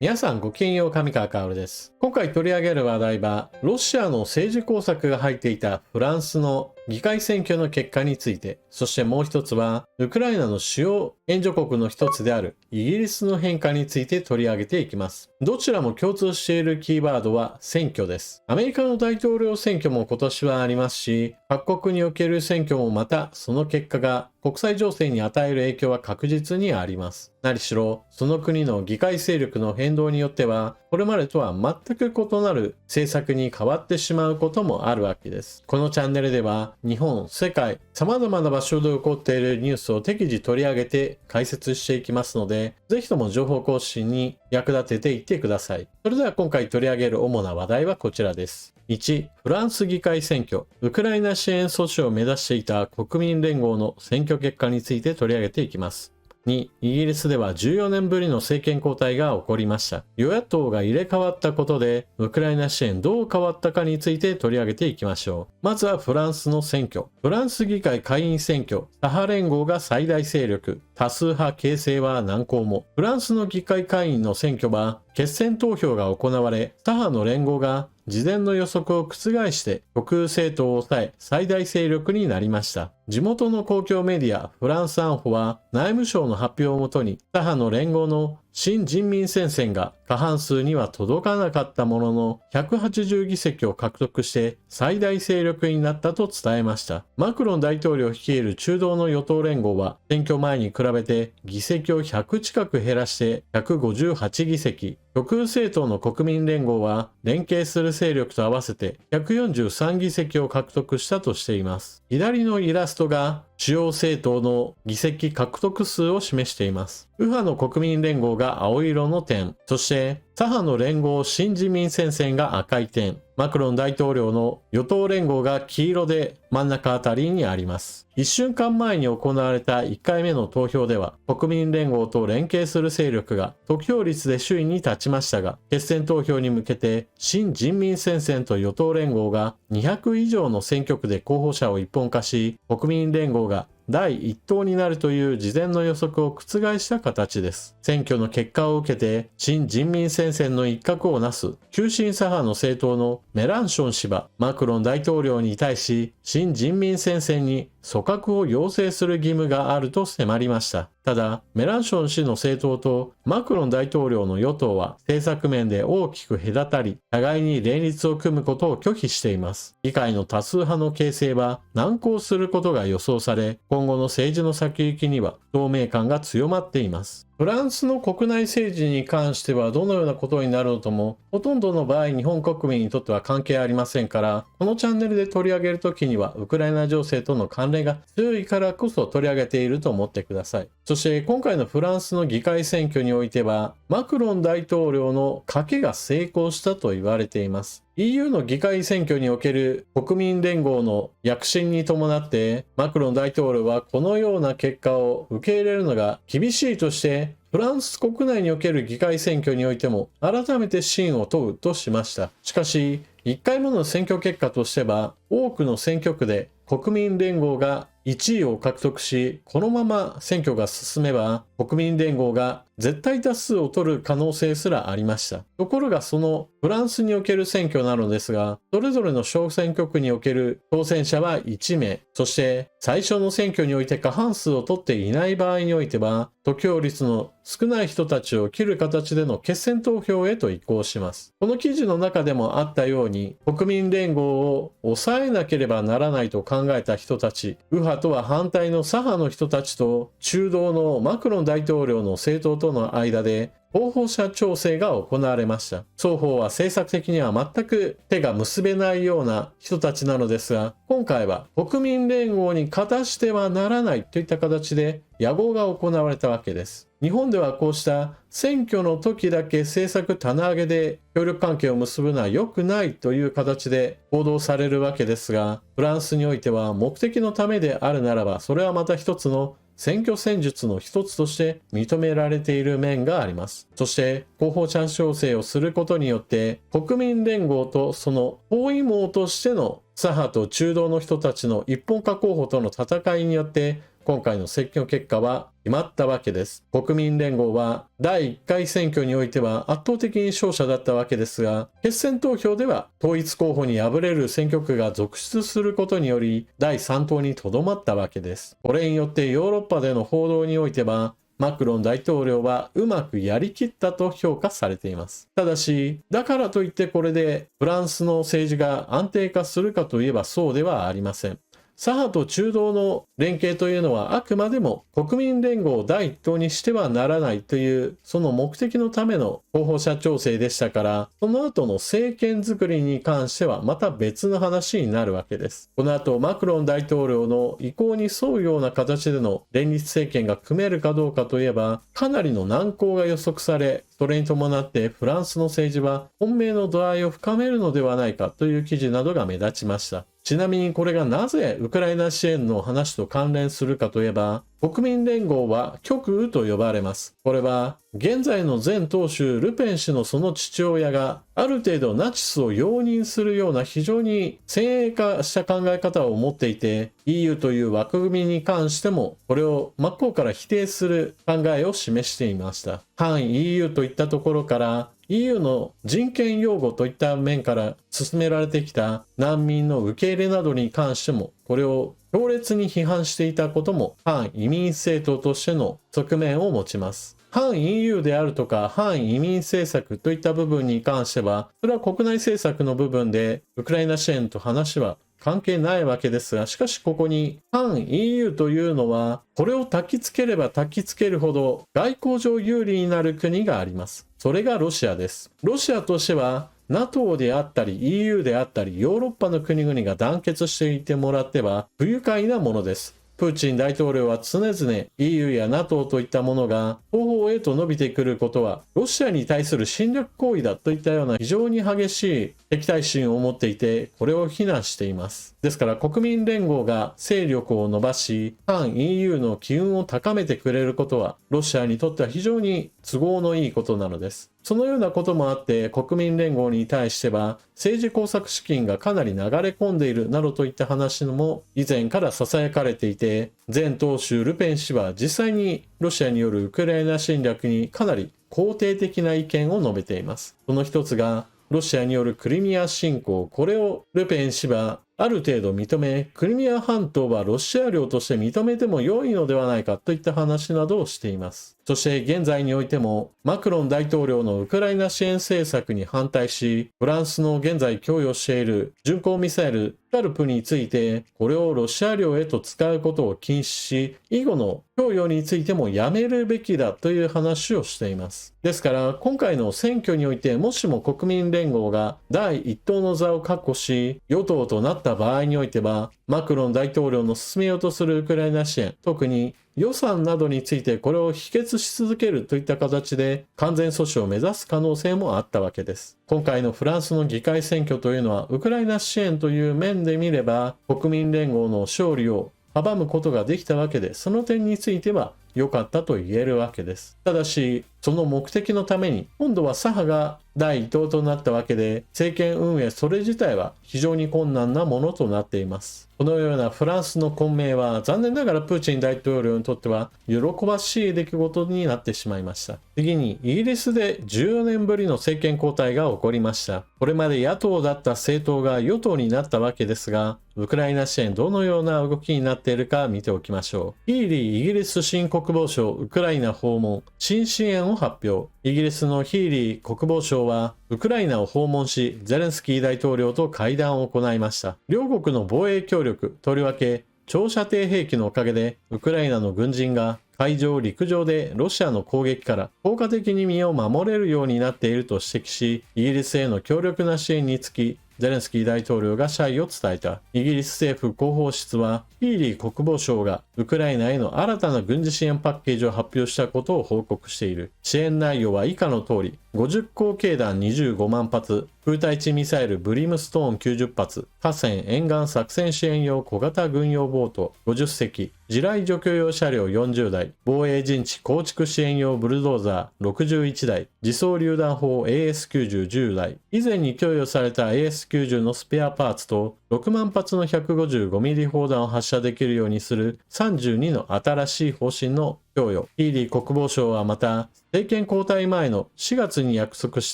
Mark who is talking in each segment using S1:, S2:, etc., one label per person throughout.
S1: 皆さんごきげんよう、上川薫です。今回取り上げる話題は、ロシアの政治工作が入っていたフランスの議会選挙の結果について、そしてもう一つは、ウクライナの主要援助国の一つであるイギリスの変化について取り上げていきます。どちらも共通しているキーワードは選挙です。アメリカの大統領選挙も今年はありますし、各国における選挙もまたその結果が国際情勢に与える影響は確実にあります。何しろ、その国の議会勢力の変動によっては、これまでとは全く異なる政策に変わってしまうこともあるわけです。このチャンネルでは、日本、世界、様々な場所で起こっているニュースを適時取り上げて解説していきますので、ぜひとも情報更新に役立てていってください。それでは今回取り上げる主な話題はこちらです。1、フランス議会選挙。ウクライナ支援措置を目指していた国民連合の選挙結果について取り上げていきます。2、イギリスでは14年ぶりの政権交代が起こりました。与野党が入れ替わったことで、ウクライナ支援どう変わったかについて取り上げていきましょう。まずはフランスの選挙。フランス議会下院選挙。左派連合が最大勢力。多数派形成は難航も。フランスの議会下院の選挙は、決選投票が行われ、左派の連合が事前の予測を覆して極右政党を抑え最大勢力になりました。地元の公共メディアフランスアンフォは内務省の発表をもとに左派の連合の新人民戦線が過半数には届かなかったものの180議席を獲得して最大勢力になったと伝えました。マクロン大統領率いる中道の与党連合は選挙前に比べて議席を100近く減らして158議席。極右政党の国民連合は連携する勢力と合わせて143議席を獲得したとしています。左のイラストが主要政党の議席獲得数を示しています。右派の国民連合が青色の点、そして左派の連合新自民戦線が赤い点、マクロン大統領の与党連合が黄色で真ん中あたりにあります。1週間前に行われた1回目の投票では国民連合と連携する勢力が得票率で首位に立ちましたが、決選投票に向けて新人民戦線と与党連合が200以上の選挙区で候補者を一本化し、国民連合が第一党になるという事前の予測を覆した形です。選挙の結果を受けて、新人民戦線の一角をなす急進左派の政党のメランション氏は、マクロン大統領に対し、新人民戦線に組閣を要請する義務があると迫りました。ただ、メランション氏の政党とマクロン大統領の与党は政策面で大きく隔たり、互いに連立を組むことを拒否しています。議会の多数派の形成は難航することが予想され、今後の政治の先行きには不透明感が強まっています。フランスの国内政治に関してはどのようなことになろうとも、ほとんどの場合日本国民にとっては関係ありませんから、このチャンネルで取り上げるときにはウクライナ情勢との関連が強いからこそ取り上げていると思ってください。そして今回のフランスの議会選挙においては、マクロン大統領の賭けが成功したと言われています。EU の議会選挙における国民連合の躍進に伴って、マクロン大統領はこのような結果を受け入れるのが厳しいとして、フランス国内における議会選挙においても改めて信を問うとしました。しかし、1回目の選挙結果としては、多くの選挙区で国民連合が1位を獲得し、このまま選挙が進めば国民連合が絶対多数を取る可能性すらありました。ところがそのフランスにおける選挙なのですが、それぞれの小選挙区における当選者は1名、そして最初の選挙において過半数を取っていない場合においては、得票率の少ない人たちを切る形での決選投票へと移行します。この記事の中でもあったように、国民連合を抑えなければならないと考えた人たち、右派とは反対の左派の人たちと中道のマクロン大統領の政党との間で候補者調整が行われました。双方は政策的には全く手が結べないような人たちなのですが、今回は国民連合に勝たしてはならないといった形で野合が行われたわけです。日本ではこうした選挙の時だけ政策棚上げで協力関係を結ぶのは良くないという形で報道されるわけですが、フランスにおいては目的のためであるならば、それはまた一つの選挙戦術の一つとして認められている面があります。そして候補者調整をすることによって国民連合とその包囲網としての左派と中道の人たちの一本化候補との戦いによって今回の選挙結果は決まったわけです。国民連合は第1回選挙においては圧倒的に勝者だったわけですが、決選投票では統一候補に敗れる選挙区が続出することにより第3党にとどまったわけです。これによってヨーロッパでの報道においてはマクロン大統領はうまくやりきったと評価されています。ただし、だからといってこれでフランスの政治が安定化するかといえばそうではありません。左派と中道の連携というのはあくまでも国民連合を第一党にしてはならないというその目的のための候補者調整でしたから、その後の政権作りに関してはまた別の話になるわけです。この後マクロン大統領の意向に沿うような形での連立政権が組めるかどうかといえばかなりの難航が予測され、それに伴ってフランスの政治は混迷の度合いを深めるのではないかという記事などが目立ちました。ちなみにこれがなぜウクライナ支援の話と関連するかといえば、国民連合は極右と呼ばれます。これは現在の前党首ルペン氏のその父親がある程度ナチスを容認するような非常に先鋭化した考え方を持っていて、 EU という枠組みに関してもこれを真っ向から否定する考えを示していました。反 EU といったところから、EU の人権擁護といった面から進められてきた難民の受け入れなどに関してもこれを強烈に批判していたことも反移民政党としての側面を持ちます。反 EU であるとか反移民政策といった部分に関しては、それは国内政策の部分でウクライナ支援と話は関係ないわけですが、しかしここに反 EU というのはこれを焚きつければ焚きつけるほど外交上有利になる国があります。それがロシアです。ロシアとしてはNATO であったり EU であったりヨーロッパの国々が団結していてもらっては不愉快なものです。プーチン大統領は常々 EU や NATO といったものが後方へと伸びてくることはロシアに対する侵略行為だといったような非常に激しい敵対心を持っていて、これを非難しています。ですから国民連合が勢力を伸ばし反 EU の機運を高めてくれることはロシアにとっては非常に都合のいいことなのです。そのようなこともあって国民連合に対しては政治工作資金がかなり流れ込んでいるなどといった話も以前から囁かれていて、前党首ルペン氏は実際にロシアによるウクライナ侵略にかなり肯定的な意見を述べています。その一つがロシアによるクリミア侵攻、これをルペン氏はある程度認め、クリミア半島はロシア領として認めても良いのではないかといった話などをしています。そして現在においてもマクロン大統領のウクライナ支援政策に反対し、フランスの現在供与している巡航ミサイルスカルプについてこれをロシア領へと使うことを禁止し、以後の供与についてもやめるべきだという話をしています。ですから今回の選挙においてもしも国民連合が第一党の座を確保し与党となった場合においては、マクロン大統領の進めようとするウクライナ支援、特に予算などについてこれを否決し続けるといった形で完全阻止を目指す可能性もあったわけです。今回のフランスの議会選挙というのはウクライナ支援という面で見れば国民連合の勝利を阻むことができたわけで、その点については良かったと言えるわけです。ただしその目的のために今度は左派が第一党となったわけで、政権運営それ自体は非常に困難なものとなっています。このようなフランスの混迷は残念ながらプーチン大統領にとっては喜ばしい出来事になってしまいました。次にイギリスで14年ぶりの政権交代が起こりました。これまで野党だった政党が与党になったわけですが、ウクライナ支援どのような動きになっているか見ておきましょう。ヒーリーイギリス新国防相ウクライナ訪問、新支援を発表。イギリスのヒーリー国防相はウクライナを訪問し、ゼレンスキー大統領と会談を行いました。両国の防衛協力、とりわけ長射程兵器のおかげでウクライナの軍人が海上陸上でロシアの攻撃から効果的に身を守れるようになっていると指摘し、イギリスへの強力な支援につきゼレンスキー大統領が謝意を伝えた。イギリス政府広報室はヒーリー国防相がウクライナへの新たな軍事支援パッケージを発表したことを報告している。支援内容は以下の通り、50口径弾25万発、空対地ミサイルブリムストーン90発、河川沿岸作戦支援用小型軍用ボート50隻、地雷除去用車両40台、防衛陣地構築支援用ブルドーザー61台、自走榴弾砲 AS90 10台、以前に供与された AS90 のスペアパーツと6万発の 155mm 砲弾を発射できるようにする32の新しい方針の供与。ヒーリー国防相はまた、政権交代前の4月に約束し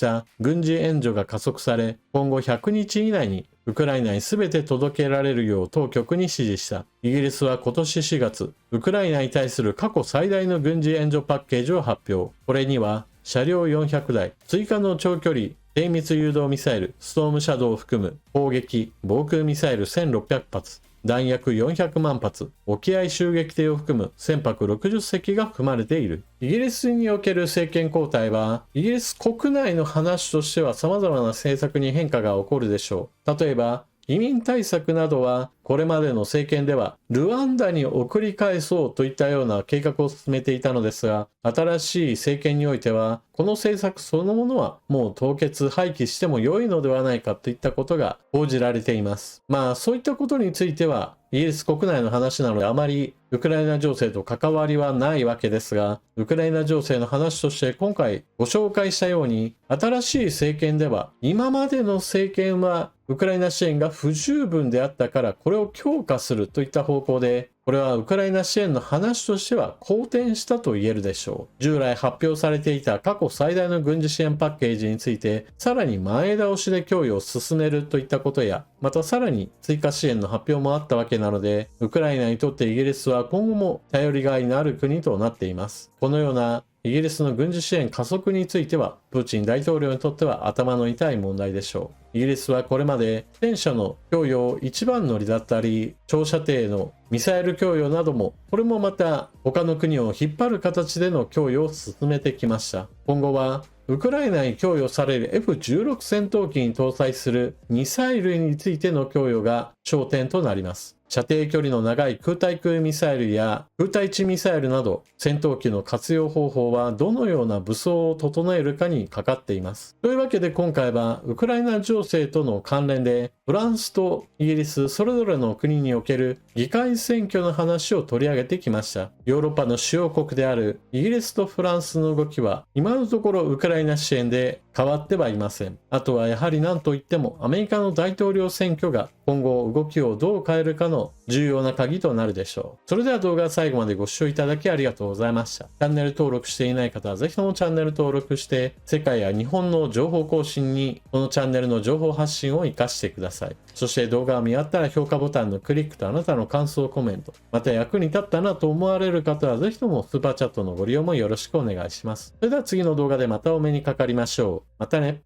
S1: た軍事援助が加速され、今後100日以内にウクライナに全て届けられるよう当局に指示した。イギリスは今年4月、ウクライナに対する過去最大の軍事援助パッケージを発表。これには、車両400台、追加の長距離、精密誘導ミサイル、ストームシャドウを含む砲撃、防空ミサイル1600発、弾薬400万発、沖合襲撃艇を含む船舶60隻が含まれている。イギリスにおける政権交代は、イギリス国内の話としては様々な政策に変化が起こるでしょう。例えば、移民対策などは、これまでの政権では、ルワンダに送り返そうといったような計画を進めていたのですが、新しい政権においては、この政策そのものはもう凍結廃棄しても良いのではないかといったことが報じられています。そういったことについては、イギリス国内の話なのであまりウクライナ情勢と関わりはないわけですが、ウクライナ情勢の話として今回ご紹介したように、新しい政権では、今までの政権はウクライナ支援が不十分であったからこれを強化するといった方向で、これはウクライナ支援の話としては好転したと言えるでしょう。従来発表されていた過去最大の軍事支援パッケージについて、さらに前倒しで供与を進めるといったことや、またさらに追加支援の発表もあったわけなので、ウクライナにとってイギリスは今後も頼りがいのある国となっています。このようなイギリスの軍事支援加速については、プーチン大統領にとっては頭の痛い問題でしょう。イギリスはこれまで戦車の供与を一番乗りだったり、長射程のミサイル供与なども、これもまた他の国を引っ張る形での供与を進めてきました。今後はウクライナに供与される F16 戦闘機に搭載するミサイルについての供与が焦点となります。射程距離の長い空対空ミサイルや空対地ミサイルなど戦闘機の活用方法はどのような武装を整えるかにかかっています。というわけで今回はウクライナ情勢との関連でフランスとイギリスそれぞれの国における議会選挙の話を取り上げてきました。ヨーロッパの主要国であるイギリスとフランスの動きは今のところウクライナ支援で変わってはいません。あとはやはり何といってもアメリカの大統領選挙が今後動きをどう変えるかの重要な鍵となるでしょう。それでは動画最後までご視聴いただきありがとうございました。チャンネル登録していない方はぜひともチャンネル登録して世界や日本の情報更新にこのチャンネルの情報発信を活かしてください。そして動画が見合ったら評価ボタンのクリックとあなたの感想コメント、また役に立ったなと思われる方はぜひともスーパーチャットのご利用もよろしくお願いします。それでは次の動画でまたお目にかかりましょう。またね。